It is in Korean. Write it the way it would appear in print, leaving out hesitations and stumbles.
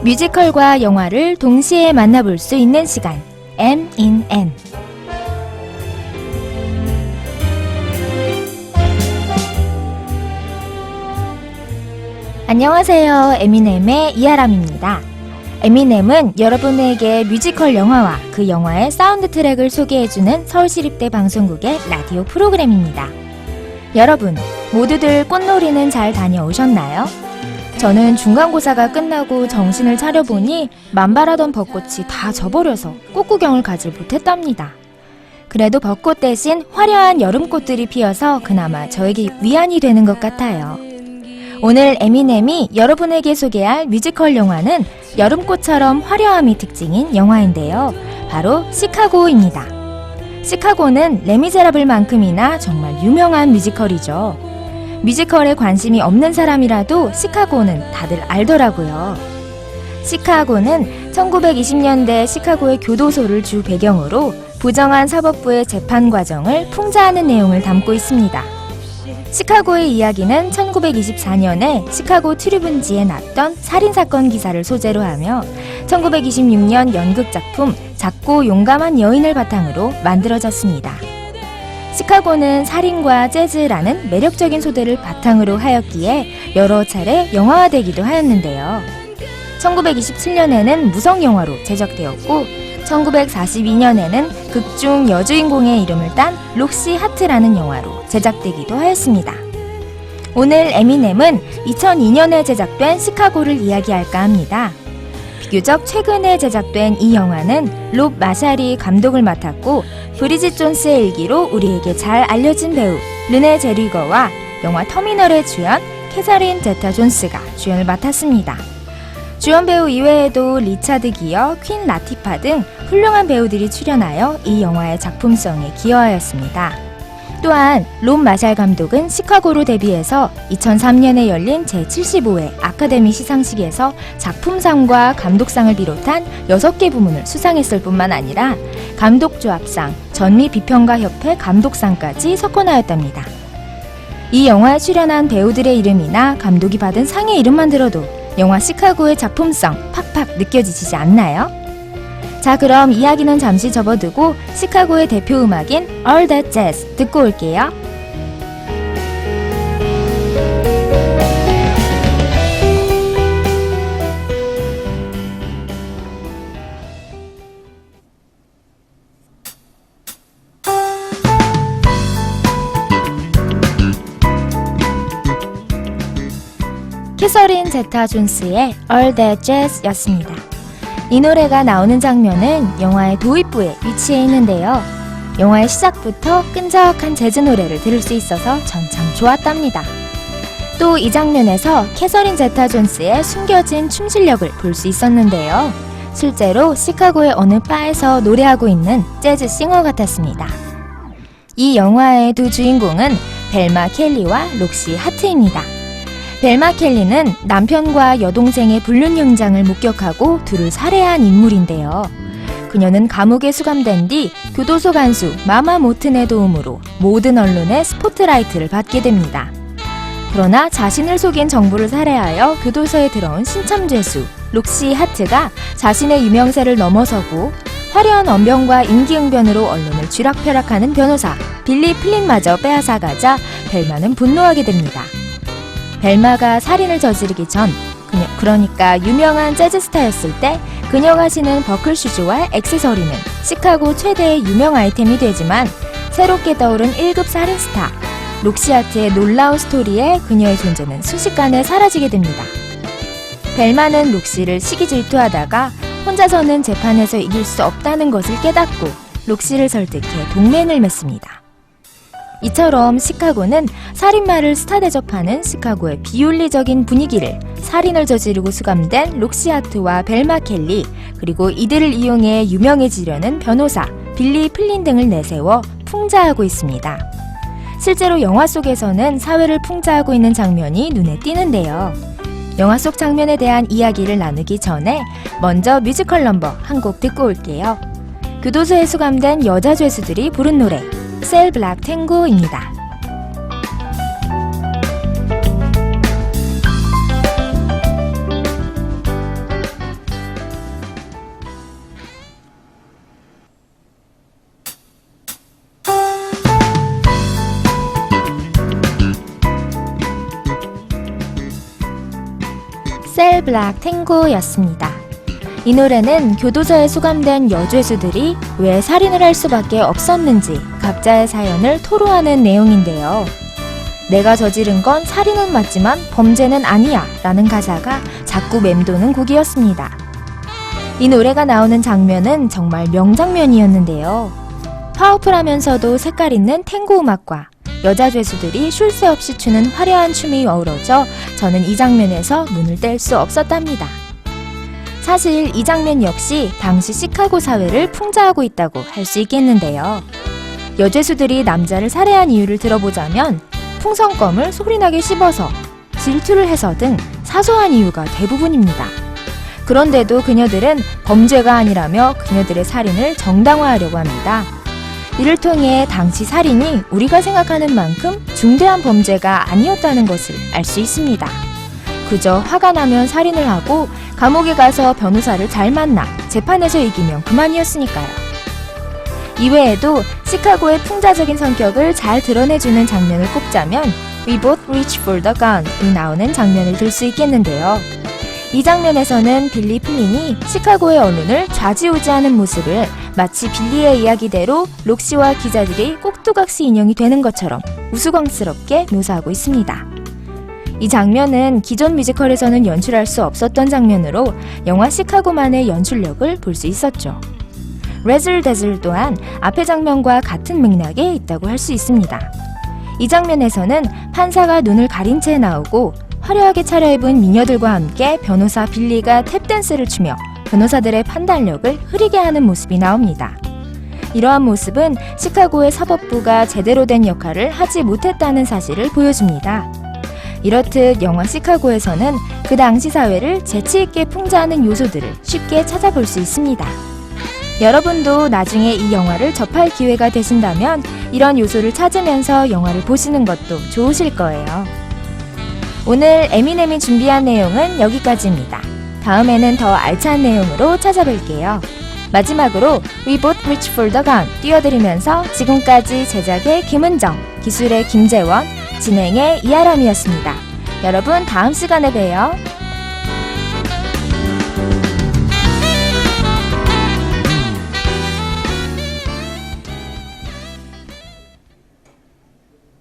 뮤지컬과 영화를 동시에 만나볼 수 있는 시간, M&N. 안녕하세요. 에미넴의 이아람입니다. 에미넴은 여러분에게 뮤지컬 영화와 그 영화의 사운드 트랙을 소개해주는 서울시립대 방송국의 라디오 프로그램입니다. 여러분, 모두들 꽃놀이는 잘 다녀오셨나요? 저는 중간고사가 끝나고 정신을 차려보니 만발하던 벚꽃이 다 져버려서 꽃구경을 가질 못했답니다. 그래도 벚꽃 대신 화려한 여름꽃들이 피어서 그나마 저에게 위안이 되는 것 같아요. 오늘 에미넴이 여러분에게 소개할 뮤지컬 영화는 여름꽃처럼 화려함이 특징인 영화인데요. 바로 시카고입니다. 시카고는 레미제라블만큼이나 정말 유명한 뮤지컬이죠. 뮤지컬에 관심이 없는 사람이라도 시카고는 다들 알더라고요. 시카고는 1920년대 시카고의 교도소를 주 배경으로 부정한 사법부의 재판 과정을 풍자하는 내용을 담고 있습니다. 시카고의 이야기는 1924년에 시카고 트리뷴지에 났던 살인사건 기사를 소재로 하며 1926년 연극작품 작고 용감한 여인을 바탕으로 만들어졌습니다. 시카고는 살인과 재즈라는 매력적인 소재를 바탕으로 하였기에 여러 차례 영화화되기도 하였는데요. 1927년에는 무성영화로 제작되었고 1942년에는 극중 여주인공의 이름을 딴 록시 하트라는 영화로 제작되기도 하였습니다. 오늘 에미넴은 2002년에 제작된 시카고를 이야기할까 합니다. 비교적 최근에 제작된 이 영화는 롭 마샬이 감독을 맡았고 브리짓 존스의 일기로 우리에게 잘 알려진 배우 르네 제리거와 영화 터미널의 주연 캐서린 제타 존스가 주연을 맡았습니다. 주연 배우 이외에도 리차드 기어, 퀸 라티파 등 훌륭한 배우들이 출연하여 이 영화의 작품성에 기여하였습니다. 또한 롭 마샬 감독은 시카고로 데뷔해서 2003년에 열린 제75회 아카데미 시상식에서 작품상과 감독상을 비롯한 6개 부문을 수상했을 뿐만 아니라 감독조합상, 전미 비평가협회 감독상까지 석권하였답니다. 이 영화에 출연한 배우들의 이름이나 감독이 받은 상의 이름만 들어도 영화 시카고의 작품성 팍팍 느껴지시지 않나요? 자, 그럼 이야기는 잠시 접어두고 시카고의 대표 음악인 All That Jazz 듣고 올게요. 캐서린 제타 존스의 All That Jazz 였습니다. 이 노래가 나오는 장면은 영화의 도입부에 위치해 있는데요. 영화의 시작부터 끈적한 재즈 노래를 들을 수 있어서 전 참 좋았답니다. 또 이 장면에서 캐서린 제타 존스의 숨겨진 춤 실력을 볼 수 있었는데요. 실제로 시카고의 어느 바에서 노래하고 있는 재즈 싱어 같았습니다. 이 영화의 두 주인공은 벨마 켈리와 록시 하트입니다. 벨마 켈리는 남편과 여동생의 불륜 현장을 목격하고 둘을 살해한 인물인데요. 그녀는 감옥에 수감된 뒤 교도소 간수 마마 모튼의 도움으로 모든 언론의 스포트라이트를 받게 됩니다. 그러나 자신을 속인 정부를 살해하여 교도소에 들어온 신참죄수 록시 하트가 자신의 유명세를 넘어서고 화려한 언변과 임기응변으로 언론을 쥐락펴락하는 변호사 빌리 플린마저 빼앗아가자 벨마는 분노하게 됩니다. 벨마가 살인을 저지르기 전, 그러니까 유명한 재즈 스타였을 때 그녀가 신은 버클슈즈와 액세서리는 시카고 최대의 유명 아이템이 되지만 새롭게 떠오른 1급 살인 스타 록시 하트의 놀라운 스토리에 그녀의 존재는 순식간에 사라지게 됩니다. 벨마는 록시를 시기 질투하다가 혼자서는 재판에서 이길 수 없다는 것을 깨닫고 록시를 설득해 동맹을 맺습니다. 이처럼 시카고는 살인마를 스타 대접하는 시카고의 비윤리적인 분위기를 살인을 저지르고 수감된 록시 하트와 벨마 켈리, 그리고 이들을 이용해 유명해지려는 변호사 빌리 플린 등을 내세워 풍자하고 있습니다. 실제로 영화 속에서는 사회를 풍자하고 있는 장면이 눈에 띄는데요. 영화 속 장면에 대한 이야기를 나누기 전에 먼저 뮤지컬 넘버 한 곡 듣고 올게요. 교도소에 수감된 여자 죄수들이 부른 노래 셀 블락 탱고입니다. All Black Tango였습니다. 이 노래는 교도소에 수감된 여죄수들이 왜 살인을 할 수밖에 없었는지 각자의 사연을 토로하는 내용인데요. 내가 저지른 건 살인은 맞지만 범죄는 아니야 라는 가사가 자꾸 맴도는 곡이었습니다. 이 노래가 나오는 장면은 정말 명장면이었는데요. 파워풀하면서도 색깔 있는 탱고 음악과 여자 죄수들이 쉴 새 없이 추는 화려한 춤이 어우러져 저는 이 장면에서 눈을 뗄 수 없었답니다. 사실 이 장면 역시 당시 시카고 사회를 풍자하고 있다고 할 수 있겠는데요. 여죄수들이 남자를 살해한 이유를 들어보자면 풍선껌을 소리나게 씹어서, 질투를 해서 등 사소한 이유가 대부분입니다. 그런데도 그녀들은 범죄가 아니라며 그녀들의 살인을 정당화하려고 합니다. 이를 통해 당시 살인이 우리가 생각하는 만큼 중대한 범죄가 아니었다는 것을 알 수 있습니다. 그저 화가 나면 살인을 하고 감옥에 가서 변호사를 잘 만나 재판에서 이기면 그만이었으니까요. 이외에도 시카고의 풍자적인 성격을 잘 드러내주는 장면을 꼽자면 We both reach for the gun이 나오는 장면을 들 수 있겠는데요. 이 장면에서는 빌리 플린이 시카고의 언론을 좌지우지하는 모습을 마치 빌리의 이야기대로 록시와 기자들이 꼭두각시 인형이 되는 것처럼 우스꽝스럽게 묘사하고 있습니다. 이 장면은 기존 뮤지컬에서는 연출할 수 없었던 장면으로 영화 시카고만의 연출력을 볼 수 있었죠. 레즐데즐 또한 앞의 장면과 같은 맥락에 있다고 할 수 있습니다. 이 장면에서는 판사가 눈을 가린 채 나오고 화려하게 차려입은 미녀들과 함께 변호사 빌리가 탭댄스를 추며 변호사들의 판단력을 흐리게 하는 모습이 나옵니다. 이러한 모습은 시카고의 사법부가 제대로 된 역할을 하지 못했다는 사실을 보여줍니다. 이렇듯 영화 시카고에서는 그 당시 사회를 재치있게 풍자하는 요소들을 쉽게 찾아볼 수 있습니다. 여러분도 나중에 이 영화를 접할 기회가 되신다면 이런 요소를 찾으면서 영화를 보시는 것도 좋으실 거예요. 오늘 에미넴이 준비한 내용은 여기까지입니다. 다음에는 더 알찬 내용으로 찾아뵐게요. 마지막으로 We Both Reach for the Gun 띄워드리면서 지금까지 제작의 김은정, 기술의 김재원, 진행의 이아람이었습니다. 여러분 다음 시간에 봬요.